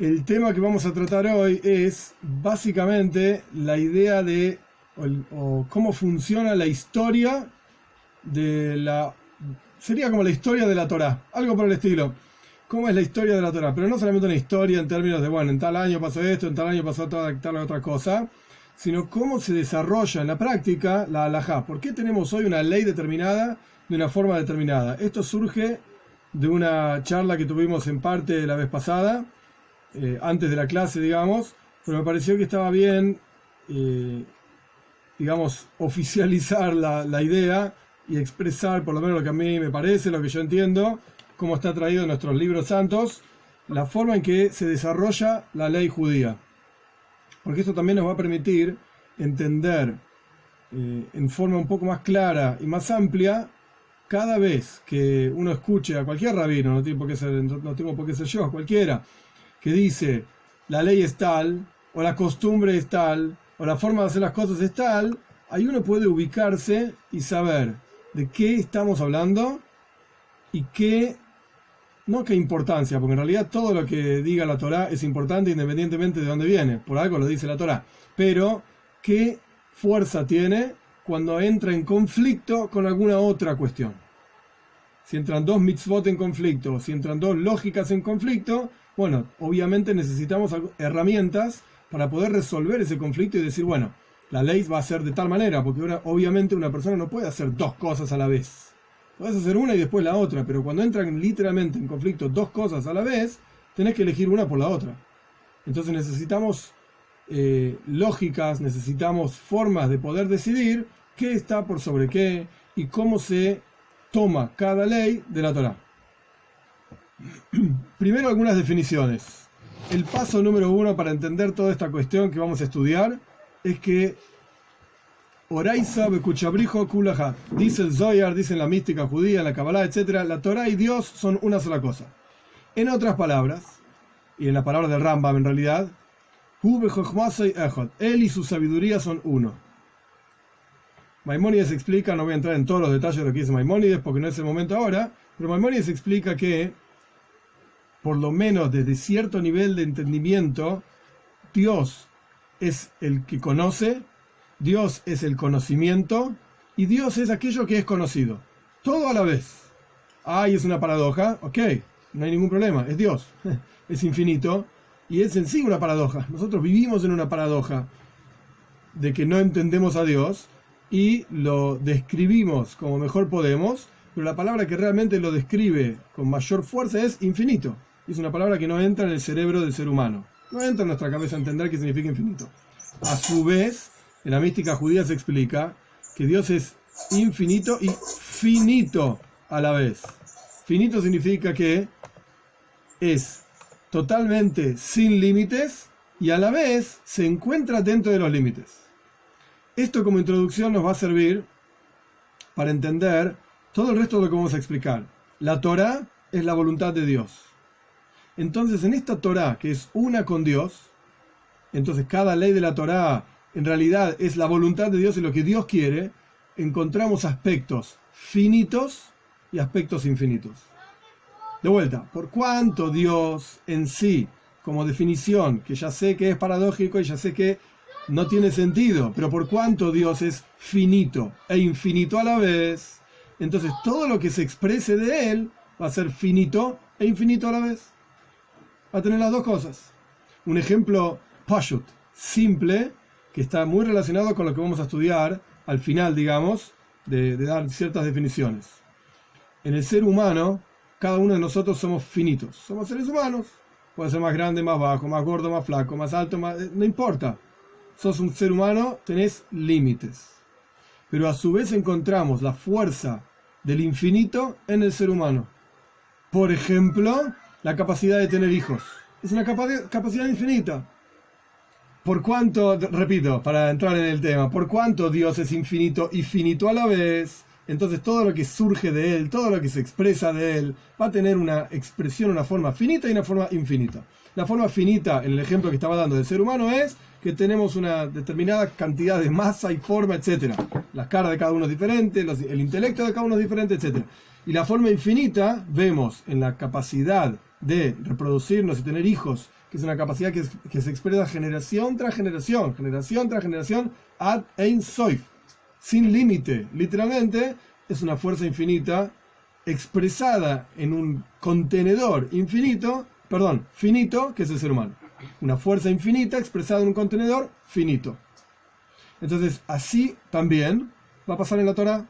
El tema que vamos a tratar hoy es básicamente la idea de o cómo funciona la historia de la... Sería como la historia de la Torá, algo por el estilo. ¿Cómo es la historia de la Torá? Pero no solamente una historia en términos de, bueno, en tal año pasó esto, en tal año pasó tal otra cosa, sino cómo se desarrolla en la práctica la halajá. ¿Por qué tenemos hoy una ley determinada de una forma determinada? Esto surge de una charla que tuvimos en parte la vez pasada, antes de la clase, digamos, pero me pareció que estaba bien, digamos, oficializar la idea y expresar, por lo menos lo que a mí me parece, lo que yo entiendo, cómo está traído en nuestros libros santos, la forma en que se desarrolla la ley judía. Porque esto también nos va a permitir entender en forma un poco más clara y más amplia, cada vez que uno escuche a cualquier rabino, no tengo por qué ser yo, cualquiera, que dice la ley es tal, o la costumbre es tal, o la forma de hacer las cosas es tal, ahí uno puede ubicarse y saber de qué estamos hablando y no qué importancia, porque en realidad todo lo que diga la Torá es importante independientemente de dónde viene, por algo lo dice la Torá, pero qué fuerza tiene cuando entra en conflicto con alguna otra cuestión. Si entran dos mitzvot en conflicto, si entran dos lógicas en conflicto, bueno, obviamente necesitamos herramientas para poder resolver ese conflicto y decir, bueno, la ley va a ser de tal manera, porque obviamente una persona no puede hacer dos cosas a la vez. Puedes hacer una y después la otra, pero cuando entran literalmente en conflicto dos cosas a la vez, tenés que elegir una por la otra. Entonces necesitamos lógicas, necesitamos formas de poder decidir qué está por sobre qué y cómo se toma cada ley de la Torá. Primero algunas definiciones. El paso número 1 para entender toda esta cuestión que vamos a estudiar es que Oraisa bekuchabrijo kulaha, dice el Zohar, dice en la mística judía, en la Kabbalah, etc. La Torá y Dios son una sola cosa. En otras palabras, y en la palabra del Rambam en realidad, él y su sabiduría son uno. Maimónides explica, no voy a entrar en todos los detalles de lo que dice Maimónides porque no es el momento ahora, pero Maimónides explica que, por lo menos desde cierto nivel de entendimiento, Dios es el que conoce, Dios es el conocimiento y Dios es aquello que es conocido. Todo a la vez. Es una paradoja, ok, no hay ningún problema, es Dios, es infinito y es en sí una paradoja. Nosotros vivimos en una paradoja de que no entendemos a Dios y lo describimos como mejor podemos, pero la palabra que realmente lo describe con mayor fuerza es infinito. Es una palabra que no entra en el cerebro del ser humano. No entra en nuestra cabeza a entender qué significa infinito. A su vez, en la mística judía se explica que Dios es infinito y finito a la vez. Finito significa que es totalmente sin límites y a la vez se encuentra dentro de los límites. Esto como introducción nos va a servir para entender todo el resto de lo que vamos a explicar. La Torá es la voluntad de Dios. Entonces en esta Torá, que es una con Dios, entonces cada ley de la Torá en realidad es la voluntad de Dios y lo que Dios quiere, encontramos aspectos finitos y aspectos infinitos. De vuelta, por cuanto Dios en sí, como definición, que ya sé que es paradójico y ya sé que no tiene sentido, pero por cuanto Dios es finito e infinito a la vez, entonces todo lo que se exprese de Él va a ser finito e infinito a la vez. Va a tener las dos cosas. Un ejemplo pashut, simple, que está muy relacionado con lo que vamos a estudiar al final, digamos, de dar ciertas definiciones. En el ser humano, cada uno de nosotros somos finitos. Somos seres humanos. Puede ser más grande, más bajo, más gordo, más flaco, más alto, no importa. Sos un ser humano, tenés límites. Pero a su vez encontramos la fuerza del infinito en el ser humano. Por ejemplo, la capacidad de tener hijos. Es una capacidad infinita. Por cuanto, repito, para entrar en el tema, por cuanto Dios es infinito y finito a la vez, entonces todo lo que surge de Él, todo lo que se expresa de Él, va a tener una expresión, una forma finita y una forma infinita. La forma finita, en el ejemplo que estaba dando del ser humano, es que tenemos una determinada cantidad de masa y forma, etc. Las caras de cada uno es diferente, el intelecto de cada uno es diferente, etc. Y la forma infinita vemos en la capacidad de reproducirnos y tener hijos que es una capacidad que se expresa generación tras generación, ad ein sof, sin límite. Literalmente es una fuerza infinita expresada en un contenedor finito, que es el ser humano. Una fuerza infinita expresada en un contenedor finito. Entonces, así también va a pasar en la Torá.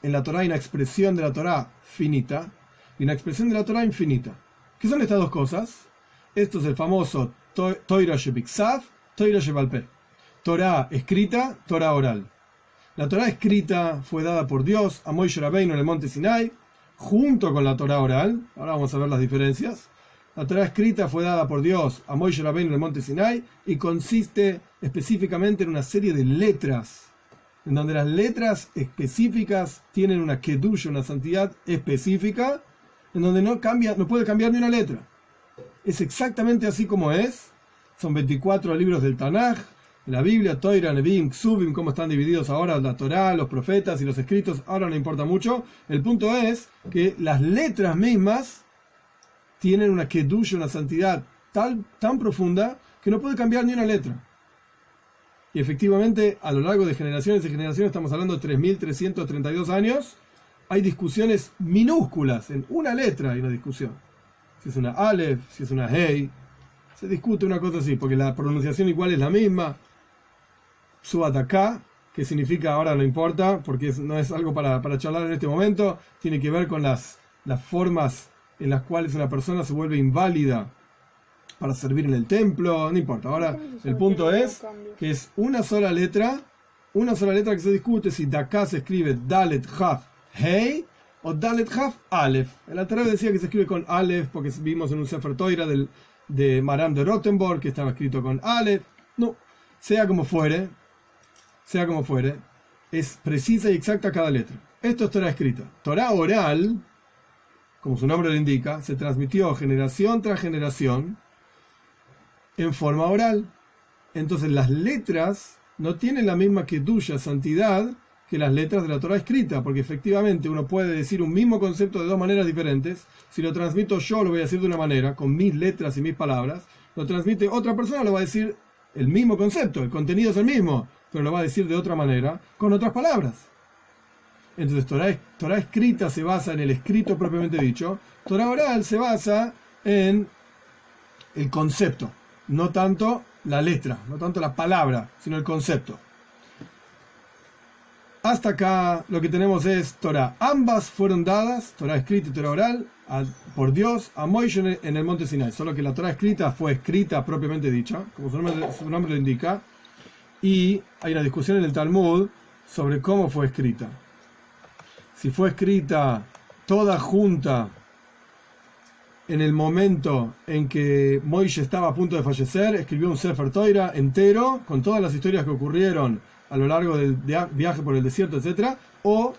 En la Torá hay una expresión de la Torá finita y una expresión de la Torá infinita. ¿Qué son estas dos cosas? Esto es el famoso Toira Shebiksav, Toira Shebalpeh. Torá escrita, Torá oral. La Torá escrita fue dada por Dios a Moishe Rabbeinu en el monte Sinai, junto con la Torá oral. Ahora vamos a ver las diferencias. La Torá escrita fue dada por Dios a Moishe Rabbeinu en el monte Sinai y consiste específicamente en una serie de letras, en donde las letras específicas tienen una kedusha, una santidad específica, en donde no puede cambiar ni una letra. Es exactamente así como es. Son 24 libros del Tanaj, la Biblia, Toira, Nevim, Ksuvim, cómo están divididos ahora la Torá, los profetas y los escritos, ahora no importa mucho. El punto es que las letras mismas tienen una kedusha, una santidad tan profunda que no puede cambiar ni una letra. Y efectivamente, a lo largo de generaciones y generaciones, estamos hablando de 3.332 años, hay discusiones minúsculas, en una letra hay una discusión. Si es una Aleph, si es una Hey, se discute una cosa así, porque la pronunciación igual es la misma. Suataká, que significa ahora no importa, porque no es algo para charlar en este momento, tiene que ver con las formas en las cuales una persona se vuelve inválida para servir en el templo, no importa. Ahora el punto es que es una sola letra que se discute si Daká se escribe Dalet Haf Hey o Dalet Haf Aleph. El Alter Rebbe decía que se escribe con Aleph porque vimos en un Sefer Toira de Maram de Rothenburg que estaba escrito con Aleph. No, sea como fuere, es precisa y exacta cada letra. Esto es Torah escrita. Torah oral, como su nombre lo indica, se transmitió generación tras generación en forma oral. Entonces las letras no tienen la misma kedusha, santidad, que las letras de la Torah escrita, porque efectivamente uno puede decir un mismo concepto de dos maneras diferentes. Si lo transmito yo, lo voy a decir de una manera, con mis letras y mis palabras. Lo transmite otra persona, lo va a decir el mismo concepto, el contenido es el mismo, pero lo va a decir de otra manera, con otras palabras. Entonces Torah escrita se basa en el escrito propiamente dicho. Torah oral se basa en el concepto, no tanto la letra, no tanto la palabra, sino el concepto. Hasta acá lo que tenemos es Torah. Ambas fueron dadas, Torah escrita y Torah oral, por Dios a Moishe en el monte Sinai. Solo que la Torah escrita fue escrita propiamente dicha, como su nombre lo indica. Y hay una discusión en el Talmud sobre cómo fue escrita. Si fue escrita toda junta en el momento en que Moishe estaba a punto de fallecer, escribió un Sefer Toira entero, con todas las historias que ocurrieron a lo largo del viaje por el desierto, etc. O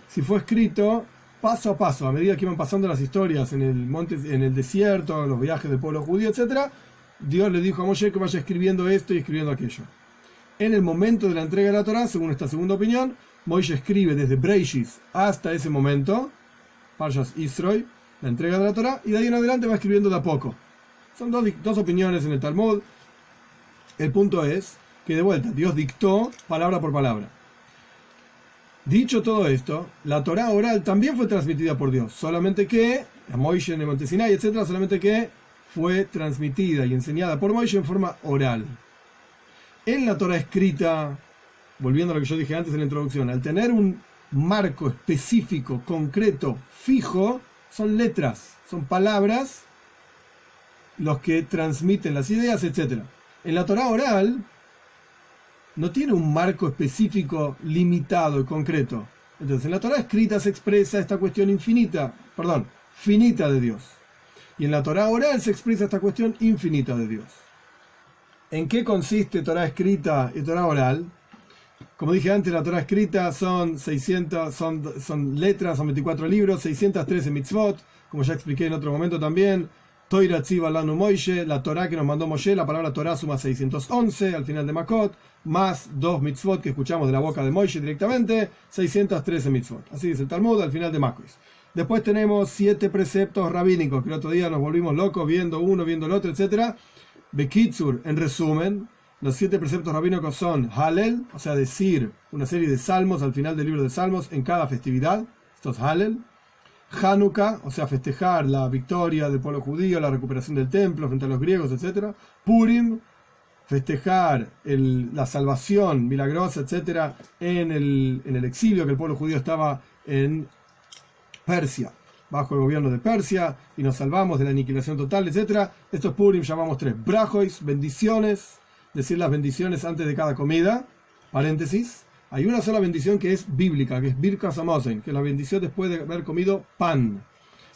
si fue escrito paso a paso, a medida que iban pasando las historias en el monte, en el desierto, los viajes del pueblo judío, etc. Dios le dijo a Moshe que vaya escribiendo esto y escribiendo aquello. En el momento de la entrega de la Torá, según esta segunda opinión, Moishe escribe desde Breishis hasta ese momento, Parshas Yisro, la entrega de la Torá, y de ahí en adelante va escribiendo de a poco. Son dos opiniones en el Talmud. El punto es que, de vuelta, Dios dictó palabra por palabra. Dicho todo esto, la Torá oral también fue transmitida por Dios, solamente que, a Moishe en el monte Sinai, etc., solamente que fue transmitida y enseñada por Moishe en forma oral. En la Torá escrita, volviendo a lo que yo dije antes en la introducción, al tener un marco específico, concreto, fijo, son letras, son palabras los que transmiten las ideas, etc. En la Torá oral no tiene un marco específico limitado y concreto. Entonces en la Torá escrita se expresa esta cuestión finita de Dios. Y en la Torá oral se expresa esta cuestión infinita de Dios. ¿En qué consiste Torá escrita y Torá oral? Como dije antes, la Torá escrita son 600, son letras, son 24 libros, 613 mitzvot, como ya expliqué en otro momento también. Toira tziva lanu Moishe, la Torá que nos mandó Moshe, la palabra Torá suma 611 al final de Makot, más 2 mitzvot que escuchamos de la boca de Moishe directamente, 613 mitzvot. Así dice el Talmud al final de Makot. Después tenemos 7 preceptos rabínicos, que el otro día nos volvimos locos viendo uno, viendo el otro, etc. Bekitsur, en resumen, los 7 preceptos rabínicos son Hallel, o sea, decir una serie de salmos al final del libro de Salmos en cada festividad. Esto es Hallel. Hanukkah, o sea, festejar la victoria del pueblo judío, la recuperación del templo frente a los griegos, etc. Purim, festejar la salvación milagrosa, etc. en el exilio, que el pueblo judío estaba en Persia, bajo el gobierno de Persia, y nos salvamos de la aniquilación total, etc. Estos Purim llamamos 3. Brajois, bendiciones, decir las bendiciones antes de cada comida, paréntesis. Hay una sola bendición que es bíblica, que es Birkas Hamazon, que es la bendición después de haber comido pan.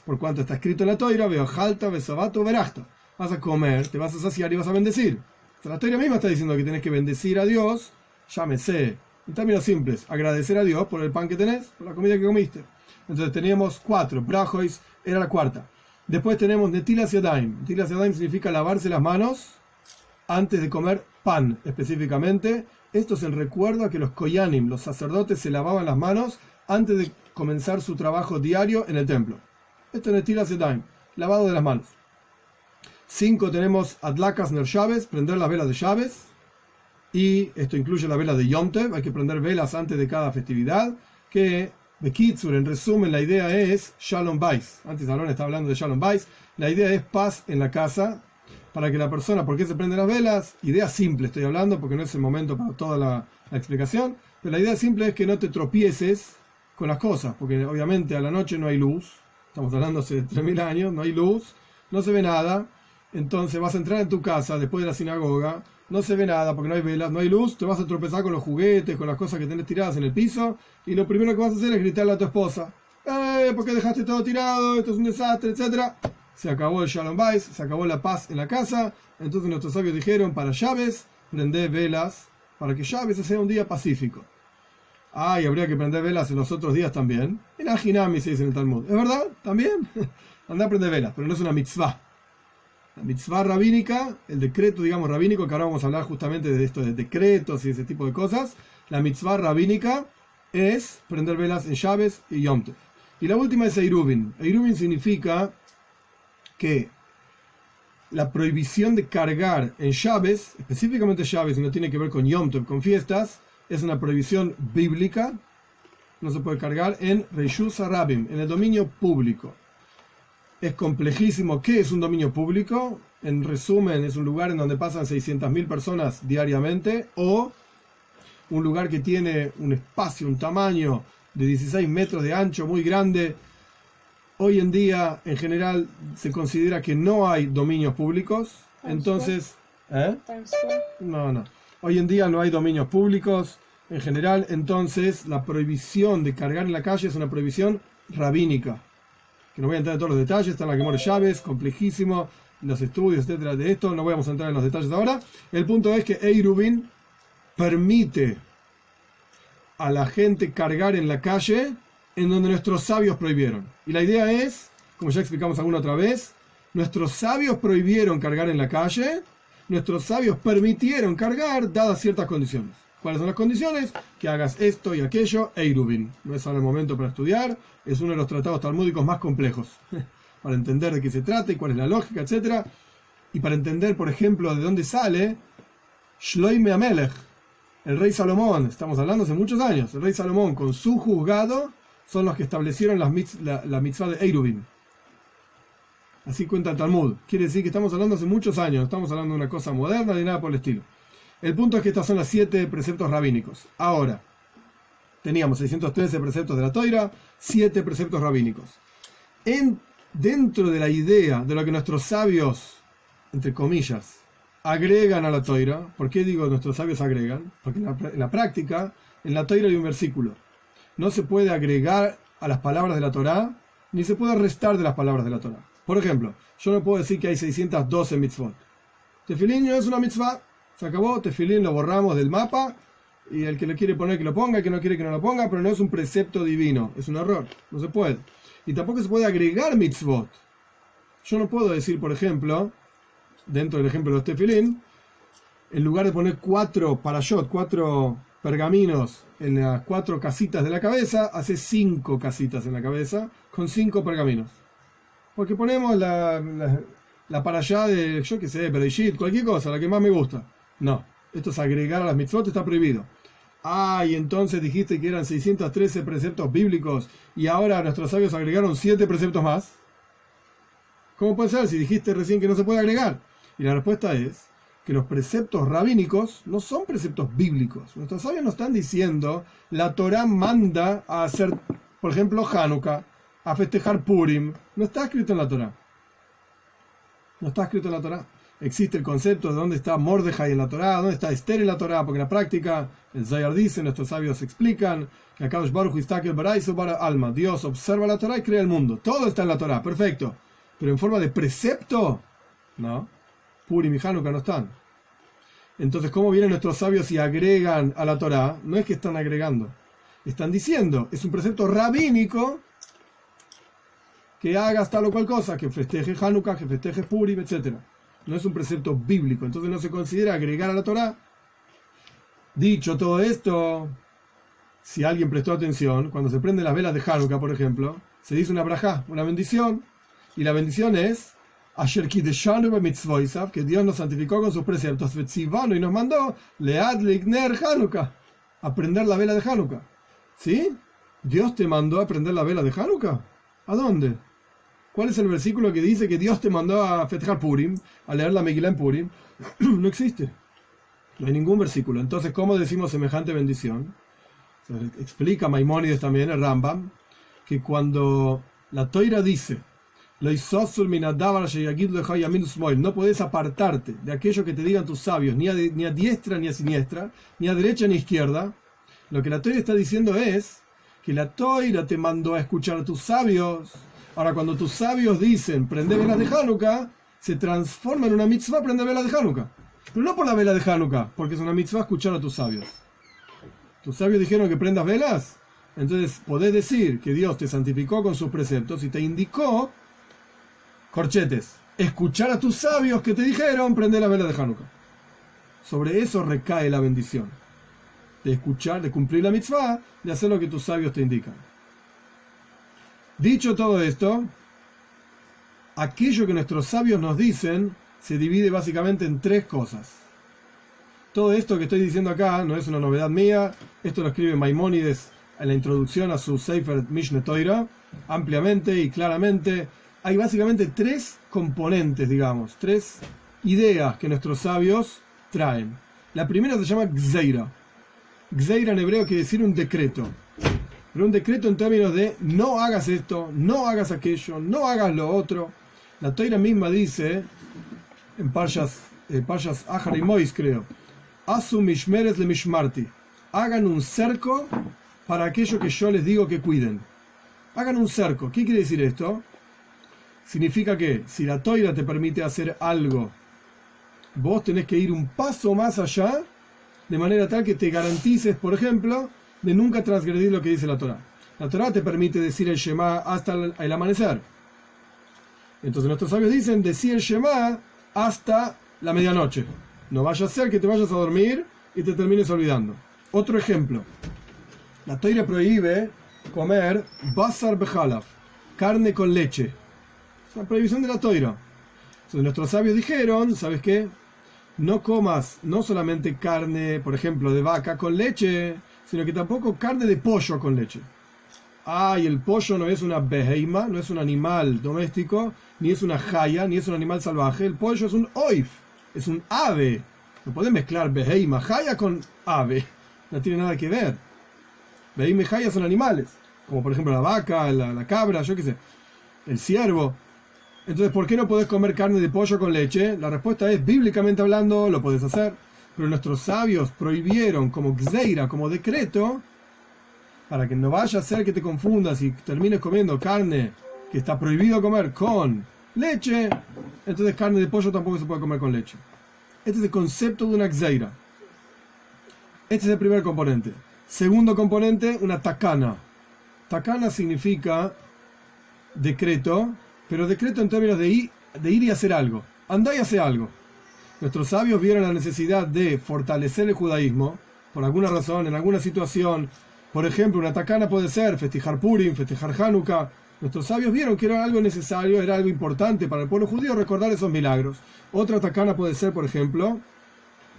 Por cuanto está escrito en la Toira, veo jalta, besabato, verachta. Vas a comer, te vas a saciar y vas a bendecir. O sea, la Toira misma está diciendo que tienes que bendecir a Dios, llámese, en términos simples, agradecer a Dios por el pan que tenés, por la comida que comiste. Entonces teníamos 4, Brajois era la 4. Después tenemos Netilas Yadayim. Netilas Yadayim significa lavarse las manos antes de comer pan, específicamente. Esto es en recuerdo a que los Koyanim, los sacerdotes, se lavaban las manos antes de comenzar su trabajo diario en el templo. Esto es Netilas Yadayim, lavado de las manos. 5 tenemos Adlakas Ner Shabbos, prender las velas de Shabbos. Y esto incluye la vela de Yom Tov, hay que prender velas antes de cada festividad, que Bekitsur, en resumen, la idea es Shalom Bais. Antes Aaron estaba hablando de Shalom Bais. La idea es paz en la casa, para que la persona, ¿por qué se prenden las velas? Idea simple estoy hablando, porque no es el momento para toda la explicación, pero la idea simple es que no te tropieces con las cosas, porque obviamente a la noche no hay luz, estamos hablando hace 3000 años, no hay luz, no se ve nada, entonces vas a entrar en tu casa después de la sinagoga, no se ve nada porque no hay velas, no hay luz, te vas a tropezar con los juguetes, con las cosas que tenés tiradas en el piso, y lo primero que vas a hacer es gritarle a tu esposa, ¿por qué dejaste todo tirado? Esto es un desastre, etcétera. Se acabó el Shalom Bais, se acabó la paz en la casa. Entonces nuestros sabios dijeron, para Shabbos, prender velas, para que Shabbos sea un día pacífico. Y habría que prender velas en los otros días también. En Ajinami se dice en el Talmud. ¿Es verdad? ¿También? Andá a prender velas, pero no es una mitzvah. La mitzvah rabínica, el decreto, digamos, rabínico, que ahora vamos a hablar justamente de esto, de decretos y ese tipo de cosas. La mitzvah rabínica es prender velas en Shabbos y Yom Tov. Y la última es Eiruvin. Eiruvin significa que la prohibición de cargar en Shabbos, específicamente Shabbos, y no tiene que ver con Yom Tov, con fiestas, es una prohibición bíblica. No se puede cargar en Reshus Harabim, en el dominio público. Es complejísimo. ¿Qué es un dominio público? En resumen, es un lugar en donde pasan 600.000 personas diariamente, o un lugar que tiene un espacio, un tamaño de 16 metros de ancho, muy grande. Hoy en día, en general, se considera que no hay dominios públicos. Entonces, No. Hoy en día no hay dominios públicos, en general. Entonces, la prohibición de cargar en la calle es una prohibición rabínica. Que no voy a entrar en todos los detalles, está en la Gemara Llaves, complejísimo, los estudios, etcétera, de esto. No vamos a entrar en los detalles ahora. El punto es que Eiruvin permite a la gente cargar en la calle en donde nuestros sabios prohibieron. Y la idea es, como ya explicamos alguna otra vez, nuestros sabios prohibieron cargar en la calle, nuestros sabios permitieron cargar dadas ciertas condiciones. ¿Cuáles son las condiciones? Que hagas esto y aquello, Eiruvin. No es ahora el momento para estudiar, es uno de los tratados talmúdicos más complejos, para entender de qué se trata y cuál es la lógica, etc. Y para entender, por ejemplo, de dónde sale Shloime Amelech, el rey Salomón. Estamos hablando hace muchos años. El rey Salomón, con su juzgado, son los que establecieron la mitzvah de Eiruvin. Así cuenta el Talmud. Quiere decir que estamos hablando hace muchos años, no estamos hablando de una cosa moderna ni nada por el estilo. El punto es que estas son las 7 preceptos rabínicos. Ahora, teníamos 613 preceptos de la Toira, 7 preceptos rabínicos. Dentro de la idea de lo que nuestros sabios, entre comillas, agregan a la Toira, ¿por qué digo nuestros sabios agregan? Porque en la práctica, en la Toira hay un versículo. No se puede agregar a las palabras de la Torá, ni se puede restar de las palabras de la Torá. Por ejemplo, yo no puedo decir que hay 612 mitzvot. Tefilín no es una mitzvah, se acabó, tefilín lo borramos del mapa, y el que lo quiere poner que lo ponga, el que no quiere que no lo ponga, pero no es un precepto divino, es un error, no se puede. Y tampoco se puede agregar mitzvot. Yo no puedo decir, por ejemplo, dentro del ejemplo de los tefilín, en lugar de poner 4 parashot, 4 pergaminos en las 4 casitas de la cabeza, hace 5 casitas en la cabeza con 5 pergaminos. Porque ponemos la para allá de, yo qué sé, Bereshit, cualquier cosa, la que más me gusta. No, esto es agregar a las mitzvot, está prohibido. Y entonces dijiste que eran 613 preceptos bíblicos y ahora nuestros sabios agregaron 7 preceptos más. ¿Cómo puede ser si dijiste recién que no se puede agregar? Y la respuesta es que los preceptos rabínicos no son preceptos bíblicos. Nuestros sabios no están diciendo la Torá manda a hacer, por ejemplo, Hanukkah, a festejar Purim. No está escrito en la Torá. No está escrito en la Torá. Existe el concepto de dónde está Mordejai en la Torá, dónde está Esther en la Torá, porque en la práctica el Zayar dice, nuestros sabios explican que Akadosh Baruj Hu Istakel Baraiso Bara Alma, Dios observa la Torá y crea el mundo. Todo está en la Torá, perfecto. Pero en forma de precepto, no. Purim y Hanukkah no están. Entonces, ¿cómo vienen nuestros sabios y agregan a la Torá? No es que están agregando. Están diciendo, es un precepto rabínico que hagas tal o cual cosa, que festeje Hanukkah, que festeje Purim, etc. No es un precepto bíblico, entonces no se considera agregar a la Torá. Dicho todo esto, si alguien prestó atención, cuando se prenden las velas de Hanukkah, por ejemplo, se dice una brajá, una bendición, y la bendición es Asher kideshanu b'mitzvoisav, que Dios nos santificó con sus preceptos, y nos mandó leadlik ner Hanukkah, a prender la vela de Hanukkah. ¿Sí? ¿Dios te mandó a prender la vela de Hanukkah? ¿A dónde? ¿Cuál es el versículo que dice que Dios te mandó a festejar Purim, a leer la Megilá en Purim? No existe. No hay ningún versículo. Entonces, ¿cómo decimos semejante bendición? Explica Maimónides también, el Rambam, que cuando la Toira dice no puedes apartarte de aquello que te digan tus sabios, ni a diestra ni a siniestra, ni a derecha ni a izquierda, lo que la Toira está diciendo es que la Toira te mandó a escuchar a tus sabios. Ahora, cuando tus sabios dicen prende velas de Hanukkah, se transforma en una mitzvah prender velas de Hanukkah. Pero no por la vela de Hanukkah, porque es una mitzvah escuchar a tus sabios. ¿Tus sabios dijeron que prendas velas? Entonces podés decir que Dios te santificó con sus preceptos y te indicó, corchetes, escuchar a tus sabios que te dijeron prender la vela de Hanukkah. Sobre eso recae la bendición. De escuchar, de cumplir la mitzvah, de hacer lo que tus sabios te indican. Dicho todo esto, aquello que nuestros sabios nos dicen se divide básicamente en 3 cosas. Todo esto que estoy diciendo acá no es una novedad mía, esto lo escribe Maimónides en la introducción a su Sefer Mishneh Torah, ampliamente y claramente. Hay básicamente 3 componentes, digamos, 3 ideas que nuestros sabios traen. La primera se llama Gzeira. Gzeira en hebreo quiere decir un decreto. Pero un decreto en términos de no hagas esto, no hagas aquello, no hagas lo otro. La Toira misma dice, en Parshas Ahar y Mois, creo, Asu mishmeres le mishmarti. Hagan un cerco para aquello que yo les digo que cuiden. Hagan un cerco. ¿Qué quiere decir esto? Significa que si la Toira te permite hacer algo, vos tenés que ir un paso más allá, de manera tal que te garantices, por ejemplo, de nunca transgredir lo que dice la Torá. La Torá te permite decir el Shema hasta el amanecer. Entonces nuestros sabios dicen, decir el Shema hasta la medianoche. No vaya a ser que te vayas a dormir y te termines olvidando. Otro ejemplo. La Torá prohíbe comer basar bejalav, carne con leche. Es una prohibición de la Torá. Entonces nuestros sabios dijeron, ¿sabes qué? No comas no solamente carne, por ejemplo, de vaca con leche, sino que tampoco carne de pollo con leche. Y el pollo no es una beheima, no es un animal doméstico, ni es una jaya, ni es un animal salvaje. El pollo es un oif, es un ave. No podés mezclar beheima, jaya con ave. No tiene nada que ver. Beheima y jaya son animales, como por ejemplo la vaca, la cabra, yo qué sé, el ciervo. Entonces, ¿por qué no podés comer carne de pollo con leche? La respuesta es, bíblicamente hablando, lo podés hacer. Pero nuestros sabios prohibieron como gzeira, como decreto, para que no vaya a ser que te confundas y termines comiendo carne que está prohibido comer con leche, entonces carne de pollo tampoco se puede comer con leche. Este es el concepto de una gzeira. Este es el primer componente. Segundo componente, una takana. Takana significa decreto, pero decreto en términos de ir y hacer algo. Andá y hace algo. Nuestros sabios vieron la necesidad de fortalecer el judaísmo por alguna razón, en alguna situación. Por ejemplo, una takana puede ser festejar Purim, festejar Hanukkah. Nuestros sabios vieron que era algo necesario, era algo importante para el pueblo judío recordar esos milagros. Otra takana puede ser, por ejemplo,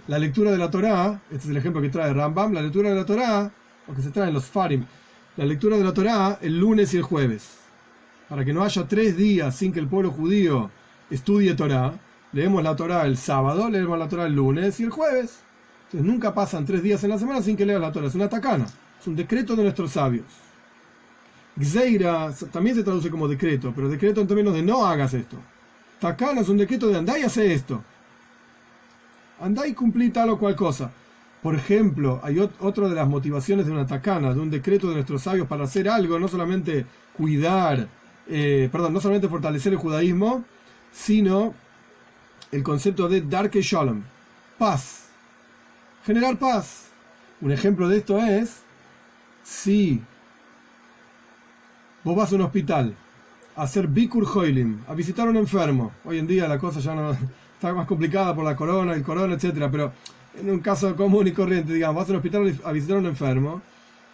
la lectura de la Torá. Este es el ejemplo que trae Rambam. La lectura de la Torá, o que se trae en los Farim, la lectura de la Torá el lunes y el jueves. Para que no haya 3 días sin que el pueblo judío estudie Torá, leemos la Torá el sábado, leemos la Torá el lunes y el jueves. Entonces nunca pasan 3 días en la semana sin que leas la Torá. Es una takana, es un decreto de nuestros sabios. Gzeira también se traduce como decreto, pero decreto en términos de no hagas esto. Takana es un decreto de andá y hace esto. Andá y cumplí tal o cual cosa. Por ejemplo, hay otra de las motivaciones de una takana, de un decreto de nuestros sabios para hacer algo, no solamente no solamente fortalecer el judaísmo, sino el concepto de Darkei Shalom, paz, generar paz. Un ejemplo de esto es, si vos vas a un hospital a hacer Bikur Hoilim, a visitar a un enfermo. Hoy en día la cosa ya no está más complicada por la corona, el corona, etcétera, pero en un caso común y corriente, digamos, vas a un hospital a visitar a un enfermo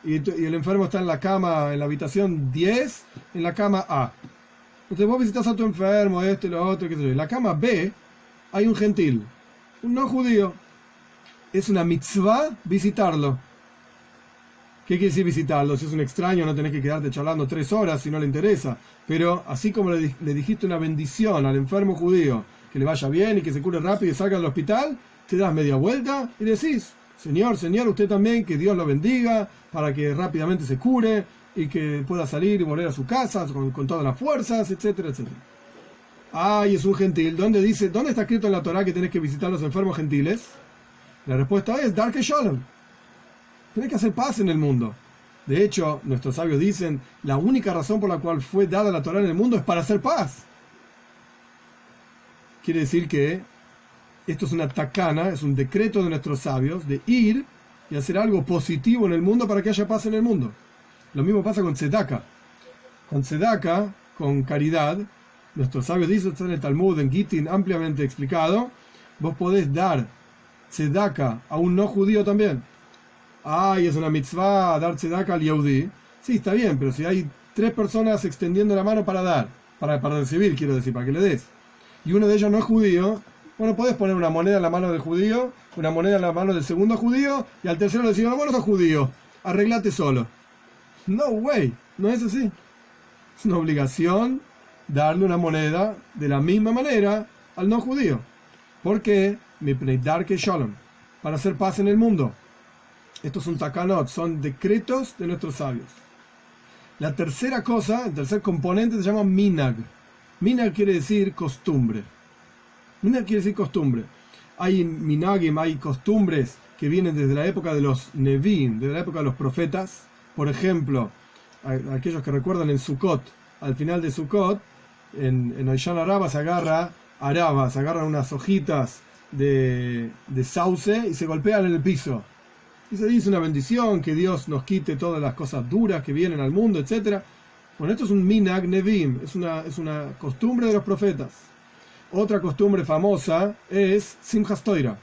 y el enfermo está en la cama, en la habitación 10, en la cama A. Entonces vos visitas a tu enfermo, esto y lo otro, qué sé yo. En la cama B hay un gentil, un no judío. Es una mitzvah visitarlo. ¿Qué quiere decir visitarlo? Si es un extraño no tenés que quedarte charlando 3 horas si no le interesa. Pero así como le dijiste una bendición al enfermo judío, que le vaya bien y que se cure rápido y salga del hospital, te das media vuelta y decís, Señor, usted también, que Dios lo bendiga, para que rápidamente se cure y que pueda salir y volver a su casa con todas las fuerzas, etcétera, etcétera. Ay, es un gentil. ¿Dónde está escrito en la Torá que tenés que visitar a los enfermos gentiles? La respuesta es Darkei Shalom. Tenés que hacer paz en el mundo. De hecho, nuestros sabios dicen, la única razón por la cual fue dada la Torá en el mundo es para hacer paz. Quiere decir que esto es una takana, es un decreto de nuestros sabios de ir y hacer algo positivo en el mundo para que haya paz en el mundo. Lo mismo pasa con tzedaka. Con tzedaka, con caridad, nuestros sabios dicen, está en el Talmud, en Gittin, ampliamente explicado, vos podés dar tzedaka a un no judío también. Ay, es una mitzvah dar tzedaka al yehudí. Sí, está bien, pero si hay 3 personas extendiendo la mano para dar, para recibir, quiero decir, para que le des, y uno de ellos no es judío, bueno, podés poner una moneda en la mano del judío, una moneda en la mano del segundo judío, y al tercero le decís, no, vos no sos judío, arreglate solo. No way, no es así. Es una obligación darle una moneda de la misma manera al no judío. ¿Por qué? Darkei Shalom, para hacer paz en el mundo. Estos son takanot, son decretos de nuestros sabios. La tercera cosa, el tercer componente se llama minag. Minag quiere decir costumbre. Minag quiere decir costumbre. Hay minagim, hay costumbres que vienen desde la época de los Nevi'im, desde la época de los profetas. Por ejemplo, aquellos que recuerdan en Sukkot, al final de Sukkot, en Oishan Araba se agarran unas hojitas de sauce y se golpean en el piso. Y se dice una bendición, que Dios nos quite todas las cosas duras que vienen al mundo, etc. Bueno, esto es un minag nevim, es una costumbre de los profetas. Otra costumbre famosa es Simchas Torah.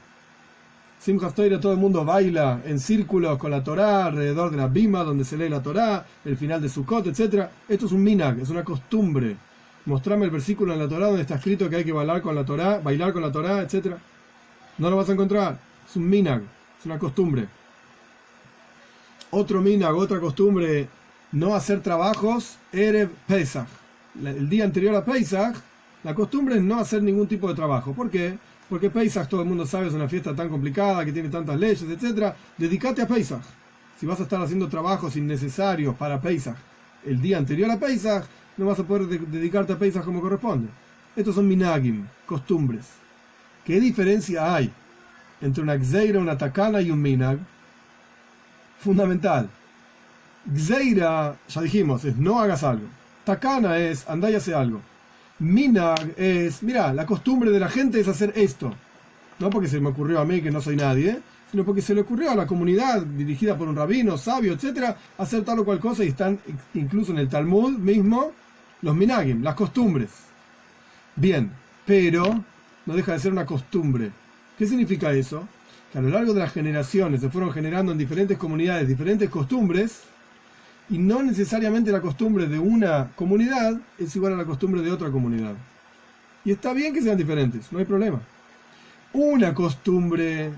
Simchas Torah, todo el mundo baila en círculos con la Torá, alrededor de la bima donde se lee la Torá, el final de Sukkot, etc. Esto es un minag, es una costumbre. Mostrame el versículo en la Torá donde está escrito que hay que bailar con la Torá, etc. No lo vas a encontrar. Es un minag, es una costumbre. Otro minag, otra costumbre, no hacer trabajos Erev Pesach. El día anterior a Pesach, la costumbre es no hacer ningún tipo de trabajo. ¿Por qué? Porque Pesach, todo el mundo sabe, es una fiesta tan complicada, que tiene tantas leyes, etc. Dedícate a Pesach. Si vas a estar haciendo trabajos innecesarios para Pesach el día anterior a Pesach, no vas a poder dedicarte a Pesach como corresponde. Estos son minagim, costumbres. ¿Qué diferencia hay entre una gzeira, una takana y un minag? Fundamental. Gzeira, ya dijimos, es no hagas algo. Takana es andá y hace algo. Minag es, mira, la costumbre de la gente es hacer esto. No porque se me ocurrió a mí, que no soy nadie, sino porque se le ocurrió a la comunidad dirigida por un rabino, sabio, etc., hacer tal o cual cosa, y están incluso en el Talmud mismo los minagim, las costumbres. Bien, pero no deja de ser una costumbre. ¿Qué significa eso? que a lo largo de las generaciones se fueron generando en diferentes comunidades diferentes costumbres, y no necesariamente la costumbre de una comunidad es igual a la costumbre de otra comunidad. Y está bien que sean diferentes, no hay problema. Una costumbre,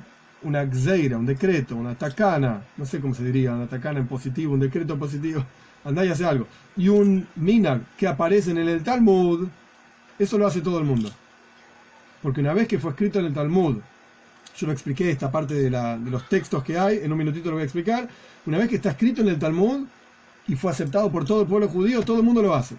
una gzeira, un decreto, una takana, no sé cómo se diría, una takana en positivo, un decreto positivo, andá y hace algo, y un minag que aparecen en el Talmud, eso lo hace todo el mundo. Porque una vez que fue escrito en el Talmud, yo lo expliqué esta parte de los textos que hay, en un minutito lo voy a explicar, una vez que está escrito en el Talmud y fue aceptado por todo el pueblo judío, todo el mundo lo hace.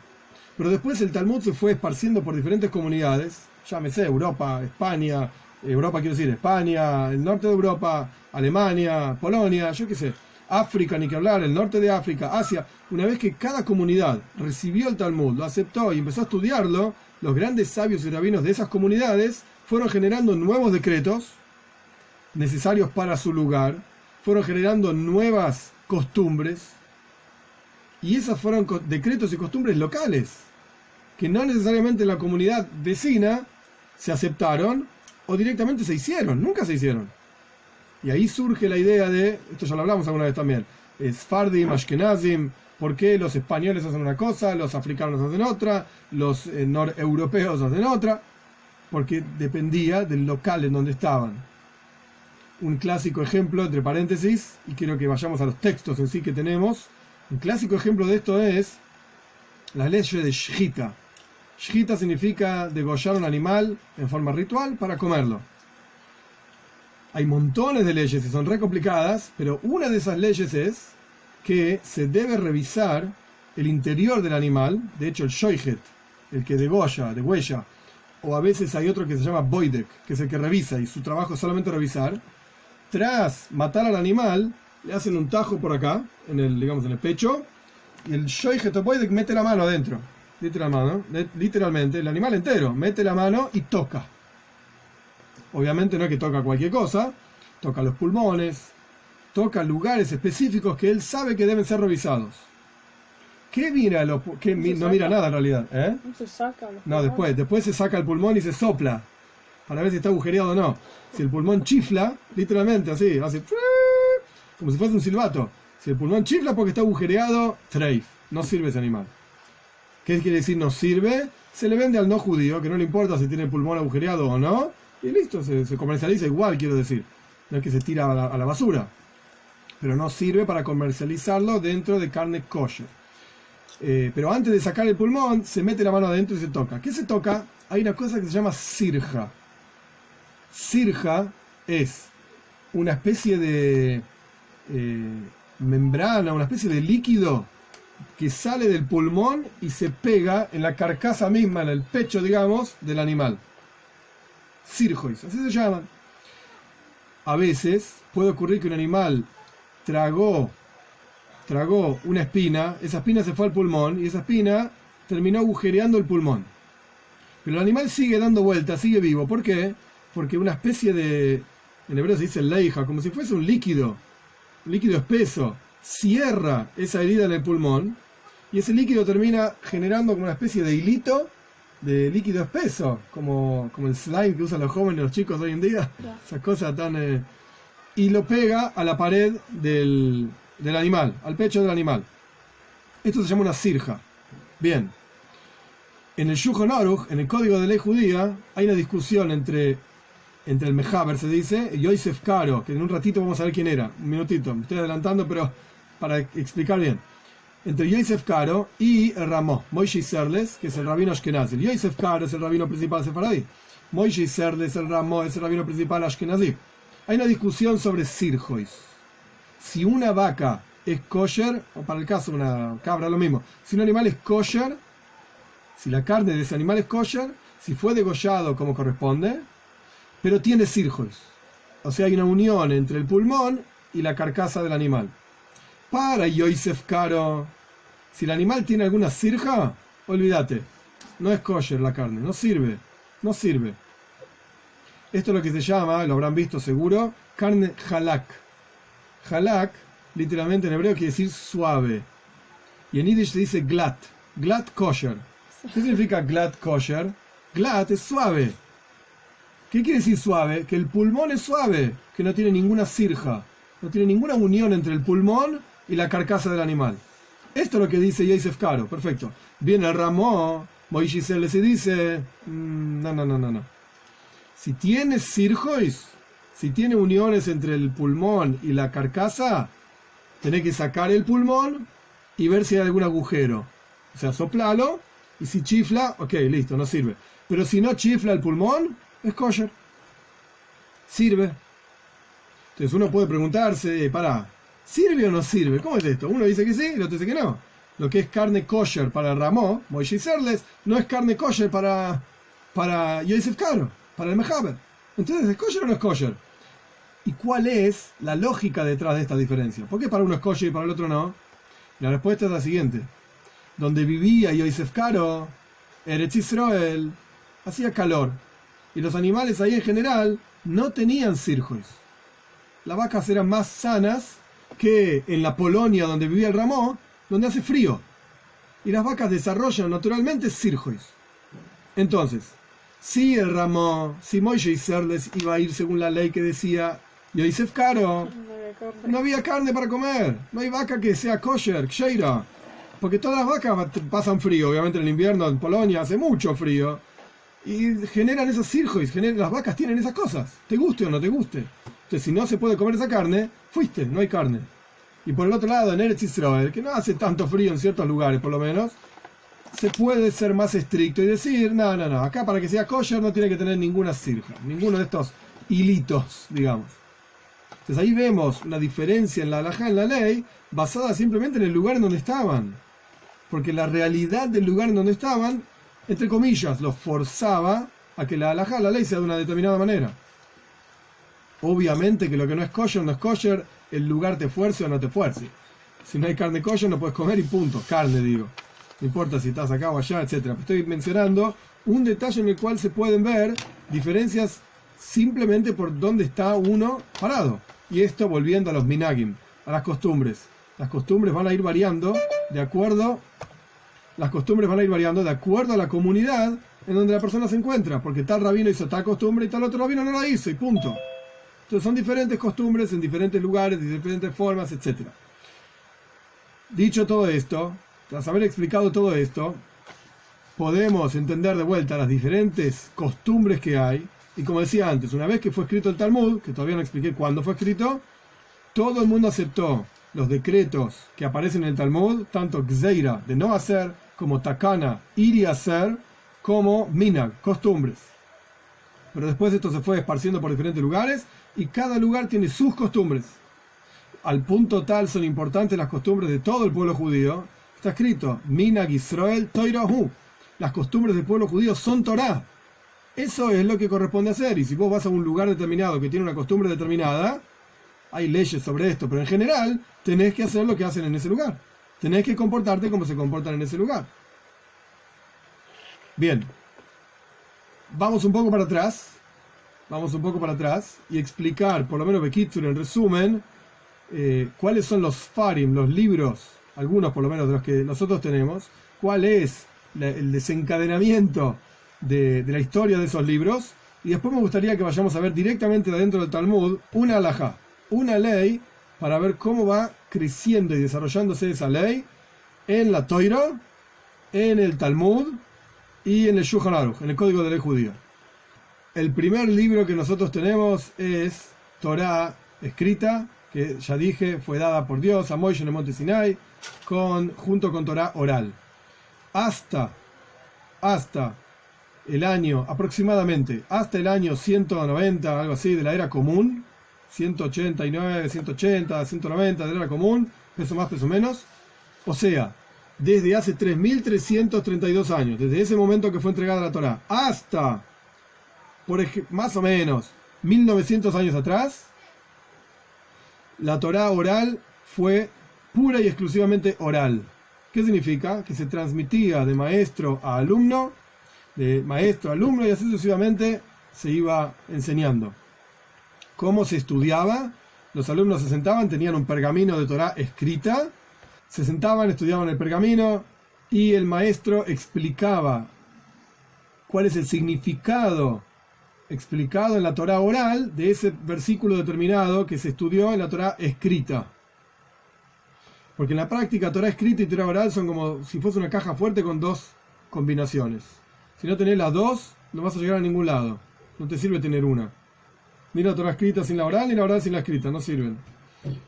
Pero después el Talmud se fue esparciendo por diferentes comunidades, llámese Europa, España, España, el norte de Europa, Alemania, Polonia, yo qué sé, África, ni que hablar, el norte de África, Asia. Una vez que cada comunidad recibió el Talmud, lo aceptó y empezó a estudiarlo, los grandes sabios y rabinos de esas comunidades fueron generando nuevos decretos necesarios para su lugar, fueron generando nuevas costumbres, y esas fueron decretos y costumbres locales, que no necesariamente en la comunidad vecina se aceptaron o directamente se hicieron, nunca se hicieron. Y ahí surge la idea de, esto ya lo hablamos alguna vez también, Sfardim, Ashkenazim, por qué los españoles hacen una cosa, los africanos hacen otra, los noreuropeos hacen otra, porque dependía del local en donde estaban. Un clásico ejemplo, entre paréntesis, y quiero que vayamos a los textos en sí que tenemos, un clásico ejemplo de esto es la ley de Shchita. Shchita significa degollar un animal en forma ritual para comerlo. Hay montones de leyes y son re complicadas, pero una de esas leyes es que se debe revisar el interior del animal. De hecho, el shoichet, el que degüella, o a veces hay otro que se llama boidek, que es el que revisa y su trabajo es solamente revisar. Tras matar al animal, le hacen un tajo por acá, en el pecho, y el shoichet o boidek mete la mano adentro. Literalmente, el animal entero mete la mano y toca. Obviamente no es que toca cualquier cosa, toca los pulmones, toca lugares específicos que él sabe que deben ser revisados. ¿Qué mira? No mira nada en realidad. No se saca. No, después se saca el pulmón y se sopla para ver si está agujereado o no. Si el pulmón chifla, literalmente así, hace como si fuese un silbato. Si el pulmón chifla porque está agujereado, treif, no sirve ese animal. ¿Qué quiere decir no sirve? Se le vende al no judío, que no le importa si tiene el pulmón agujereado o no, y listo, se comercializa igual, quiero decir. No es que se tira a la basura, pero no sirve para comercializarlo dentro de carne kosher. Pero antes de sacar el pulmón, se mete la mano adentro y se toca. ¿Qué se toca? Hay una cosa que se llama sirja. Sirja es una especie de membrana, una especie de líquido que sale del pulmón y se pega en la carcasa misma, en el pecho, digamos, del animal. Sirjois, así se llaman. A veces puede ocurrir que un animal tragó una espina, esa espina se fue al pulmón y esa espina terminó agujereando el pulmón. Pero el animal sigue dando vueltas, sigue vivo. ¿Por qué? Porque una especie de, en hebreo se dice leija, como si fuese un líquido espeso, cierra esa herida en el pulmón y ese líquido termina generando como una especie de hilito de líquido espeso, como el slime que usan los jóvenes, los chicos hoy en día, esas cosas tan... y lo pega a la pared del animal, al pecho del animal. Esto se llama una sirja. Bien. En el Shulchan Aruch, en el Código de Ley Judía, hay una discusión entre el Mejaber, se dice, y Yosef Karo, que en un ratito vamos a ver quién era. Un minutito, me estoy adelantando, pero para explicar bien. Entre Yosef Karo y el Ramó, Moishe Serles, que es el rabino ashkenazí. Yosef Karo es el rabino principal sefaradí. Moishe Serles, el Ramó, es el rabino principal ashkenazí. Hay una discusión sobre sirjois. Si una vaca es kosher, o para el caso una cabra, lo mismo. Si un animal es kosher, si la carne de ese animal es kosher, si fue degollado como corresponde, pero tiene sirjois. O sea, hay una unión entre el pulmón y la carcasa del animal. Para Yosef Karo, si el animal tiene alguna sirja, olvídate, no es kosher la carne, no sirve. Esto es lo que se llama, lo habrán visto seguro, carne halak. Halak, literalmente en hebreo quiere decir suave. Y en yiddish se dice glat kosher. ¿Qué significa glat kosher? Glat es suave. ¿Qué quiere decir suave? Que el pulmón es suave, que no tiene ninguna sirja, no tiene ninguna unión entre el pulmón y la carcasa del animal. Esto es lo que dice Yosef Karo, perfecto. Viene el Ramó, Moisés se dice, no. Si tiene sirjois, si tiene uniones entre el pulmón y la carcasa, tenés que sacar el pulmón y ver si hay algún agujero. O sea, soplalo, y si chifla, ok, listo, no sirve. Pero si no chifla el pulmón, es kosher. Sirve. Entonces uno puede preguntarse, ¿sirve o no sirve? ¿Cómo es esto? Uno dice que sí, el otro dice que no. Lo que es carne kosher para Ramó, Moisés Serles, no es carne kosher para Yosef Karo, para el Mejaber. Entonces, ¿es kosher o no es kosher? ¿Y cuál es la lógica detrás de esta diferencia? ¿Por qué para uno es kosher y para el otro no? La respuesta es la siguiente. Donde vivía Yosef Karo, Eretz Israel, hacía calor. Y los animales ahí en general no tenían sirjois. Las vacas eran más sanas que en la Polonia donde vivía el Ramó, donde hace frío. Y las vacas desarrollan naturalmente sirjois. Entonces, si el Ramó, si Moisés Serles iba a ir según la ley que decía Yosef Karo, no había carne para comer. No hay vaca que sea kosher, ksheira. Porque todas las vacas pasan frío. Obviamente en el invierno en Polonia hace mucho frío. Y generan esos sirjois, las vacas tienen esas cosas. Te guste o no te guste. Entonces, si no se puede comer esa carne, fuiste, no hay carne. Y por el otro lado, en Eretz Israel, que no hace tanto frío en ciertos lugares por lo menos, se puede ser más estricto y decir, no, acá para que sea kosher no tiene que tener ninguna sirja, ninguno de estos hilitos, digamos. Entonces ahí vemos una diferencia en la halajá, en la ley, basada simplemente en el lugar en donde estaban. Porque la realidad del lugar en donde estaban, entre comillas, los forzaba a que la halajá, la ley, sea de una determinada manera. Obviamente que lo que no es kosher, el lugar te fuerce o no te fuerce. Si no hay carne kosher no puedes comer y punto, carne digo. No importa si estás acá o allá, etc. Estoy mencionando un detalle en el cual se pueden ver diferencias simplemente por dónde está uno parado. Y esto volviendo a los minagim, a las costumbres. Las costumbres van a ir variando de acuerdo a la comunidad en donde la persona se encuentra, porque tal rabino hizo tal costumbre y tal otro rabino no la hizo, y punto. Entonces son diferentes costumbres en diferentes lugares, de diferentes formas, etc. Dicho todo esto, tras haber explicado todo esto, podemos entender de vuelta las diferentes costumbres que hay, y como decía antes, una vez que fue escrito el Talmud, que todavía no expliqué cuándo fue escrito, todo el mundo aceptó los decretos que aparecen en el Talmud, tanto Gzeira, de no hacer, como Takana, ir y hacer, como Minag, costumbres. Pero después esto se fue esparciendo por diferentes lugares, y cada lugar tiene sus costumbres. Al punto tal son importantes las costumbres de todo el pueblo judío. Está escrito, Minag Israel Toirahu. Las costumbres del pueblo judío son Torah. Eso es lo que corresponde hacer. Y si vos vas a un lugar determinado que tiene una costumbre determinada, hay leyes sobre esto, pero en general tenés que hacer lo que hacen en ese lugar. Tenés que comportarte como se comportan en ese lugar. Bien. Vamos un poco para atrás y explicar, por lo menos Bekitsur en resumen, cuáles son los farim, los libros, algunos por lo menos de los que nosotros tenemos, cuál es el desencadenamiento de la historia de esos libros, y después me gustaría que vayamos a ver directamente dentro del Talmud una halajá, una ley, para ver cómo va creciendo y desarrollándose esa ley en la Toira, en el Talmud y en el Shulchan Aruch, en el Código de Ley Judía. El primer libro que nosotros tenemos es Torah escrita, que ya dije, fue dada por Dios a Moisés en el monte Sinai, junto con Torah oral. Hasta el año, aproximadamente, hasta el año 190, algo así, de la era común, 189, 180, 190 de la era común, peso más, peso menos. O sea, desde hace 3.332 años, desde ese momento que fue entregada la Torah, hasta, más o menos, 1900 años atrás, la Torah oral fue pura y exclusivamente oral. ¿Qué significa? Que se transmitía de maestro a alumno, y así sucesivamente se iba enseñando. ¿Cómo se estudiaba? Los alumnos se sentaban, tenían un pergamino de Torah escrita, se sentaban, estudiaban el pergamino y el maestro explicaba cuál es el significado explicado en la Torá oral de ese versículo determinado que se estudió en la Torá escrita. Porque en la práctica Torá escrita y Torá oral son como si fuese una caja fuerte con dos combinaciones. Si no tenés las dos, no vas a llegar a ningún lado. No te sirve tener una. Ni la Torá escrita sin la oral, ni la oral sin la escrita. No sirven.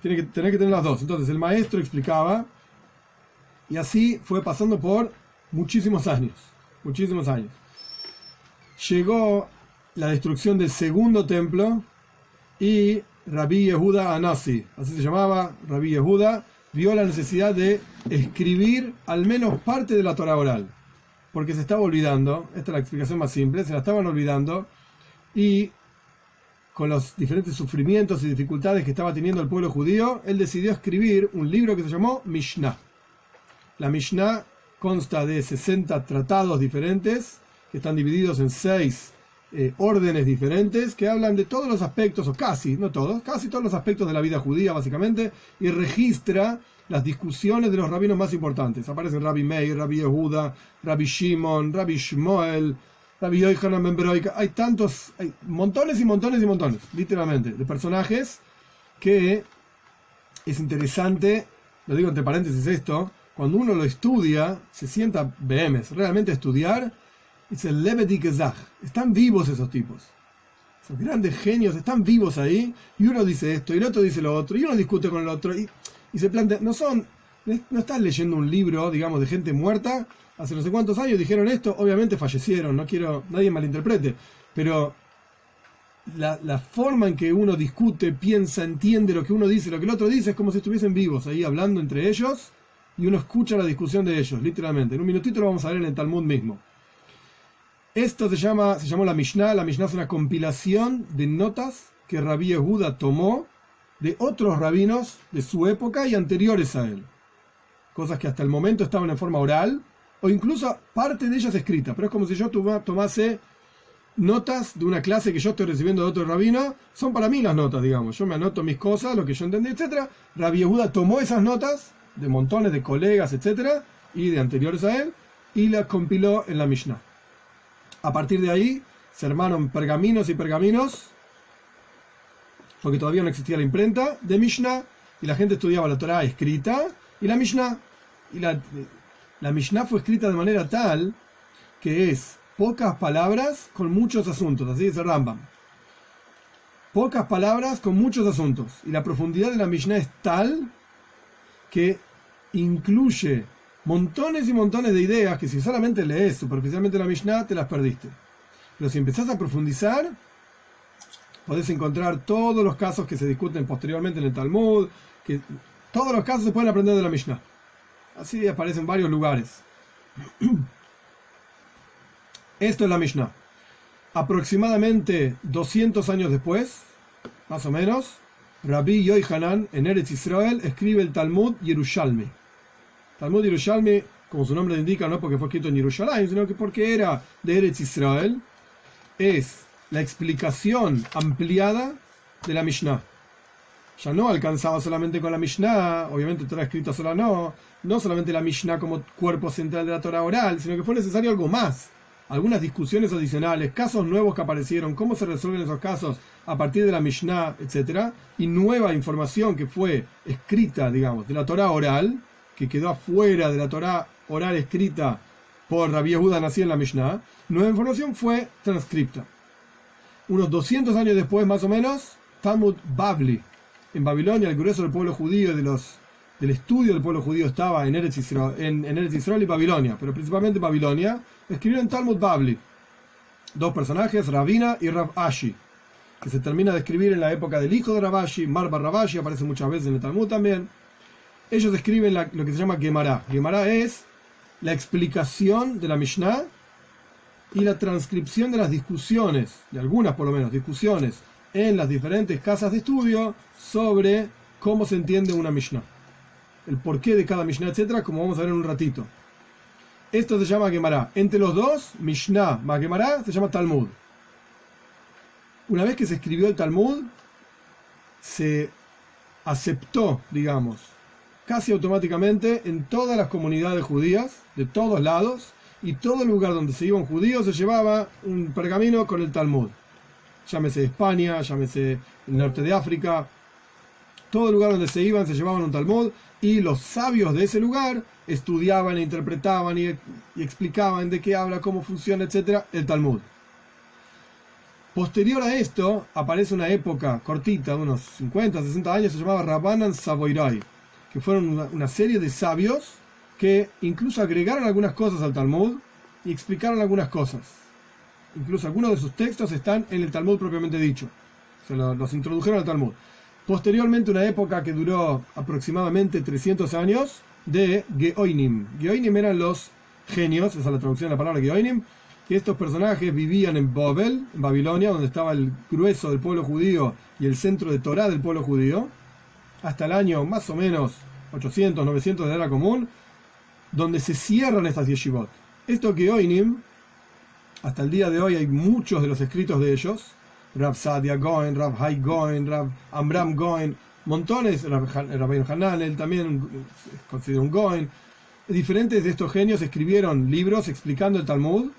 Tenés que tener las dos. Entonces el maestro explicaba, y así fue pasando por muchísimos años. Muchísimos años. Llegó la destrucción del segundo templo y Rabbi Yehuda Anasi, así se llamaba, Rabbi Yehuda, vio la necesidad de escribir al menos parte de la Torá oral, porque se estaba olvidando. Esta es la explicación más simple, se la estaban olvidando, y con los diferentes sufrimientos y dificultades que estaba teniendo el pueblo judío, él decidió escribir un libro que se llamó Mishnah. La Mishnah consta de 60 tratados diferentes, que están divididos en 6 órdenes diferentes, que hablan de todos los aspectos, o casi, no todos, casi todos los aspectos de la vida judía, básicamente, y registra las discusiones de los rabinos más importantes. Aparecen Rabbi Meir, Rabbi Yehuda, Rabbi Shimon, Rabbi Shmuel, Rabbi Yochanan ben Beroika. Hay montones y montones y montones, literalmente, de personajes que es interesante, lo digo entre paréntesis esto, cuando uno lo estudia, se sienta behemes, realmente estudiar, es el Lebedi Gezach. Están vivos esos tipos. Esos grandes genios están vivos ahí, y uno dice esto, y el otro dice lo otro, y uno discute con el otro, y se plantea, no estás leyendo un libro, digamos, de gente muerta, hace no sé cuántos años dijeron esto, obviamente fallecieron, no quiero, nadie malinterprete, pero la forma en que uno discute, piensa, entiende lo que uno dice, lo que el otro dice, es como si estuviesen vivos ahí hablando entre ellos, y uno escucha la discusión de ellos, literalmente. En un minutito lo vamos a ver en el Talmud mismo. Esto se llamó la Mishnah. La Mishnah es una compilación de notas que Rabbi Yehuda tomó de otros rabinos de su época y anteriores a él. Cosas que hasta el momento estaban en forma oral, o incluso parte de ellas escrita. Pero es como si yo tomase notas de una clase que yo estoy recibiendo de otro rabino. Son para mí las notas, digamos. Yo me anoto mis cosas, lo que yo entendí, etc. Rabbi Yehuda tomó esas notas de montones de colegas, etc., y de anteriores a él, y las compiló en la Mishnah. A partir de ahí se armaron pergaminos y pergaminos, porque todavía no existía la imprenta, de Mishnah, y la gente estudiaba la Torá escrita y la Mishnah. Y la Mishnah fue escrita de manera tal que es pocas palabras con muchos asuntos, así dice Rambam. Pocas palabras con muchos asuntos. Y la profundidad de la Mishnah es tal que incluye montones y montones de ideas que si solamente lees superficialmente la Mishnah te las perdiste. Pero si empezás a profundizar, podés encontrar todos los casos que se discuten posteriormente en el Talmud, que todos los casos se pueden aprender de la Mishnah. Así aparecen en varios lugares. Esto es la Mishnah. Aproximadamente 200 años después, más o menos, Rabbi Yochanan en Eretz Israel escribe el Talmud Yerushalmi. Talmud Yerushalmi, como su nombre indica, no porque fue escrito en Jerusalén, sino que porque era de Eretz Israel, es la explicación ampliada de la Mishnah. Ya no alcanzaba solamente con la Mishnah, obviamente Torah escrita sola no solamente la Mishnah como cuerpo central de la Torah oral, sino que fue necesario algo más. Algunas discusiones adicionales, casos nuevos que aparecieron, cómo se resuelven esos casos a partir de la Mishnah, etc. Y nueva información que fue escrita, digamos, de la Torah oral, que quedó afuera de la Torá oral escrita por Rabbi Yehuda Anasi en la Mishnah. Nueva información fue transcripta. Unos 200 años después, más o menos, Talmud Bavli. En Babilonia, el grueso del pueblo judío y del estudio del pueblo judío estaba en Eretz Israel y Babilonia, pero principalmente Babilonia. Escribieron Talmud Bavli. Dos personajes, Ravina y Rav Ashi, que se termina de escribir en la época del hijo de Rav Ashi, Marbar Rav Ashi, aparece muchas veces en el Talmud también. Ellos escriben lo que se llama Gemara. Gemara es la explicación de la Mishnah y la transcripción de las discusiones, de algunas por lo menos, discusiones en las diferentes casas de estudio sobre cómo se entiende una Mishnah. El porqué de cada Mishnah, etc., como vamos a ver en un ratito. Esto se llama Gemara. Entre los dos, Mishnah más Gemara, se llama Talmud. Una vez que se escribió el Talmud, se aceptó, digamos, casi automáticamente en todas las comunidades judías, de todos lados, y todo lugar donde se iba un judío se llevaba un pergamino con el Talmud. llámese España, llámese el norte de África. Todo lugar donde se iban se llevaban un Talmud, y los sabios de ese lugar estudiaban e interpretaban y explicaban de qué habla, cómo funciona, etcétera, el Talmud. Posterior a esto aparece una época cortita, de unos 50, 60 años, se llamaba Rabbanan Savoirai, que fueron una serie de sabios que incluso agregaron algunas cosas al Talmud y explicaron algunas cosas. Incluso algunos de sus textos están en el Talmud propiamente dicho. Los introdujeron al Talmud. Posteriormente, una época que duró aproximadamente 300 años, de Geoinim. Geoinim eran los genios, esa es la traducción de la palabra Geoinim, que estos personajes vivían en Babel, en Babilonia, donde estaba el grueso del pueblo judío y el centro de Torá del pueblo judío, hasta el año más o menos 800, 900 de la era común, donde se cierran estas yeshivot. Estos Geoinim, hasta el día de hoy hay muchos de los escritos de ellos, Rav Sadia Goen, Rav Hai Goen, Rav Amram Goen, montones, Rabbeinu Hanan, él también es considerado un Goen. Diferentes de estos genios escribieron libros explicando el Talmud,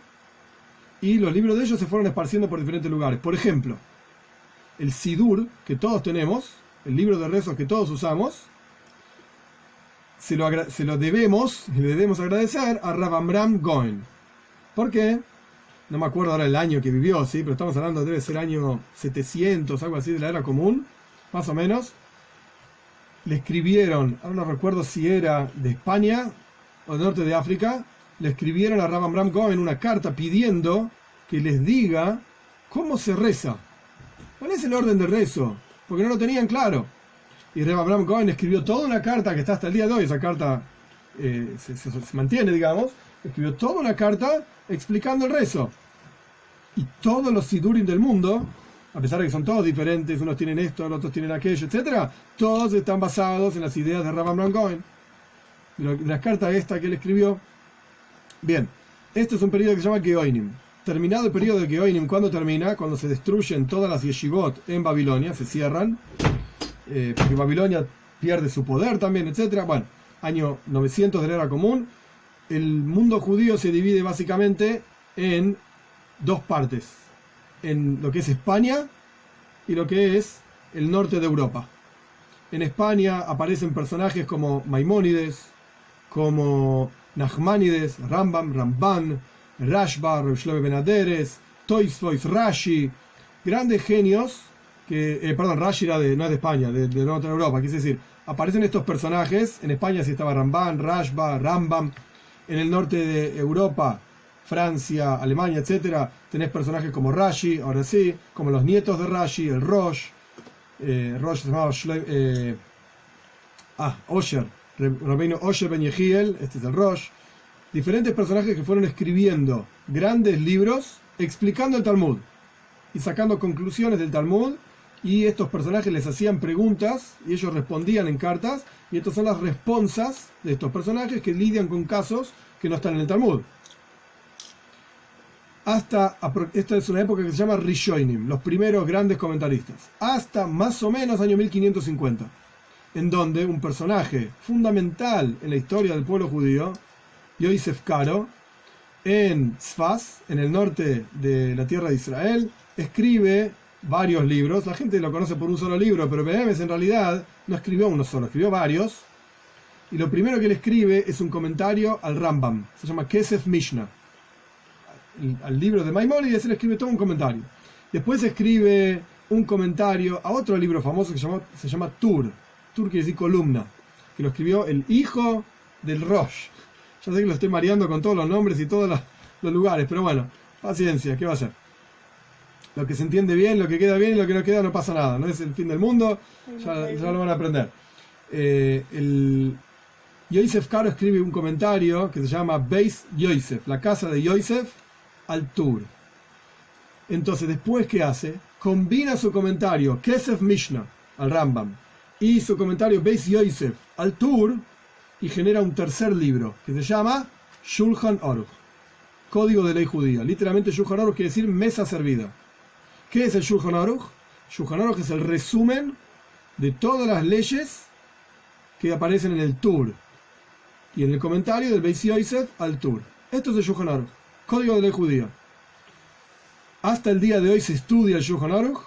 y los libros de ellos se fueron esparciendo por diferentes lugares. Por ejemplo, el Sidur que todos tenemos, el libro de rezos que todos usamos, se lo debemos, le debemos agradecer a Rav Amram Goen. ¿Por qué? No me acuerdo ahora el año que vivió, ¿sí? Pero estamos hablando, debe ser año 700, algo así de la era común, más o menos. Le escribieron, ahora no recuerdo si era de España o del norte de África, le escribieron a Rav Amram Goen una carta pidiendo que les diga cómo se reza. ¿Cuál es el orden de rezo? Porque no lo tenían claro. Y Rav Amram Goen escribió toda una carta que está hasta el día de hoy, esa carta se mantiene, digamos, escribió toda una carta explicando el rezo. Y todos los sidurim del mundo, a pesar de que son todos diferentes, unos tienen esto, los otros tienen aquello, etc., todos están basados en las ideas de Rav Amram Goen, de las cartas esta que él escribió. Bien, este es un periodo que se llama Geoinim. Terminado el periodo de Geoinim, ¿cuándo termina? Cuando se destruyen todas las yeshivot en Babilonia, se cierran, porque Babilonia pierde su poder también, etc. Bueno, año 900 de la era común, el mundo judío se divide básicamente en dos partes, en lo que es España y lo que es el norte de Europa. En España aparecen personajes como Maimónides, como Nachmanides, Rambam, Ramban, Rashba, Rav Shlomo ben Aderes, Tosfos, Rashi, grandes genios que, Rashi era no es de España, de norte de Europa, quise decir, aparecen estos personajes. En España sí estaba Ramban, Rashba, Rambam. En el norte de Europa, Francia, Alemania, etcétera, tenés personajes como Rashi, ahora sí, como los nietos de Rashi, el Rosh. Rosh se llamaba Osher, Rabbeinu Osher ben Yehiel, este es el Rosh. Diferentes personajes que fueron escribiendo grandes libros explicando el Talmud y sacando conclusiones del Talmud, y estos personajes les hacían preguntas y ellos respondían en cartas, y estas son las responsas de estos personajes que lidian con casos que no están en el Talmud. Esta es una época que se llama Rishonim, los primeros grandes comentaristas, hasta más o menos año 1550, en donde un personaje fundamental en la historia del pueblo judío, Yosef Karo, en Sfas, en el norte de la tierra de Israel, escribe varios libros. La gente lo conoce por un solo libro, pero Behemes en realidad no escribió uno solo, escribió varios. Y lo primero que él escribe es un comentario al Rambam, se llama Kesef Mishnah. Al libro de Maimónides él escribe todo un comentario. Después escribe un comentario a otro libro famoso que se llama Tur. Tur quiere decir columna, que lo escribió el hijo del Rosh. Ya sé que lo estoy mareando con todos los nombres y todos los lugares, pero bueno, paciencia, ¿qué va a hacer? Lo que se entiende bien, lo que queda bien y lo que no queda no pasa nada, no es el fin del mundo, ya lo van a aprender. Yosef Karo escribe un comentario que se llama Beis Yosef, la casa de Yosef al Tur. Entonces, después, ¿qué hace? Combina su comentario Kesef Mishnah al Rambam y su comentario Beis Yosef al Tur y genera un tercer libro que se llama Shulchan Aruch, Código de Ley Judía. Literalmente Shulchan Aruch quiere decir mesa servida. ¿Qué es el Shulchan Aruch? Shulchan Aruch es el resumen de todas las leyes que aparecen en el Tur y en el comentario del Beis Yosef al Tur. Esto es el Shulchan Aruch, Código de Ley Judía. Hasta el día de hoy se estudia el Shulchan Aruch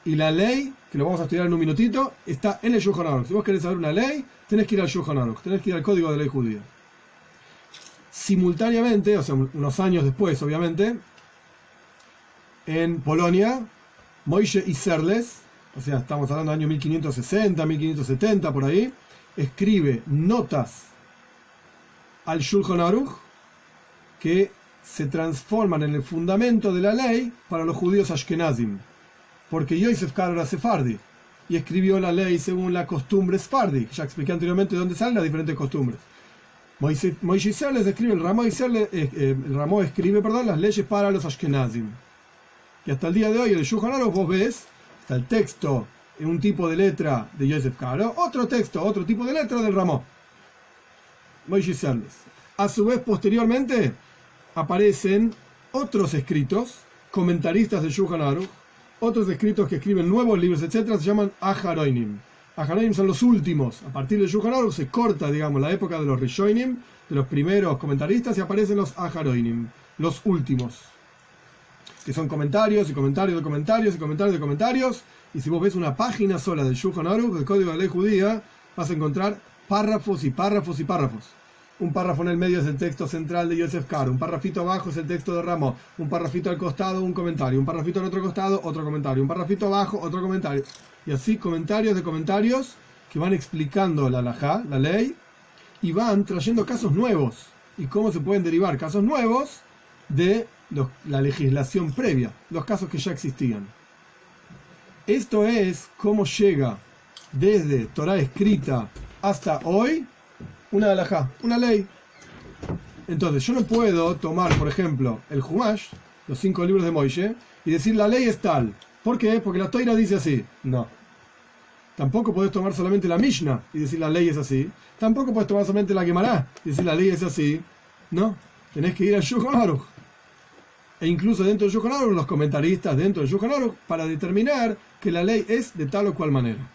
y la ley, que lo vamos a estudiar en un minutito, está en el Shulchan Aruch. Si vos querés saber una ley, tenés que ir al Shulchan Aruch, tenés que ir al Código de Ley Judía. Simultáneamente, o sea, unos años después, obviamente, en Polonia, Moishe Isserles, o sea, estamos hablando del año 1560, 1570, por ahí, escribe notas al Shulchan Aruch que se transforman en el fundamento de la ley para los judíos ashkenazim, porque Yosef Karo era sefardi y escribió la ley según la costumbre sefardi. Ya expliqué anteriormente de dónde salen las diferentes costumbres. Moishe Isserles escribe, el Ramó escribe, las leyes para los ashkenazim. Y hasta el día de hoy, en el Shulchan Aruch, vos ves, está el texto en un tipo de letra de Yosef Karo, otro texto, otro tipo de letra del Ramó, Moishe Isserles. A su vez, posteriormente, aparecen otros escritos, comentaristas del Shulchan Aruch, otros escritos que escriben nuevos libros, etc., se llaman Aharonim. Aharonim son los últimos. A partir del Shulchan Aruch se corta, digamos, la época de los Rishonim, de los primeros comentaristas, y aparecen los Aharonim, los últimos, que son comentarios y comentarios de comentarios y comentarios de comentarios. Y si vos ves una página sola del Shulchan Aruch, del Código de Ley Judía, vas a encontrar párrafos y párrafos y párrafos. Un párrafo en el medio es el texto central de Yosef Karo, un párrafito abajo es el texto de Ramó, un párrafito al costado, un comentario, un párrafito al otro costado, otro comentario, un párrafito abajo, otro comentario. Y así comentarios de comentarios que van explicando la halajá, la ley, y van trayendo casos nuevos. Y cómo se pueden derivar casos nuevos de la legislación previa, los casos que ya existían. Esto es cómo llega desde Torá escrita hasta hoy una halajá, una ley. Entonces yo no puedo tomar, por ejemplo, el Humash, los 5 libros de Moishe, y decir la ley es tal. ¿Por qué? Porque la Toira dice así. No. Tampoco podés tomar solamente la Mishnah y decir la ley es así. Tampoco podés tomar solamente la Gemara y decir la ley es así. No. Tenés que ir al Shulchan Aruch. E incluso dentro del Shulchan Aruch, los comentaristas dentro del Shulchan Aruch, para determinar que la ley es de tal o cual manera.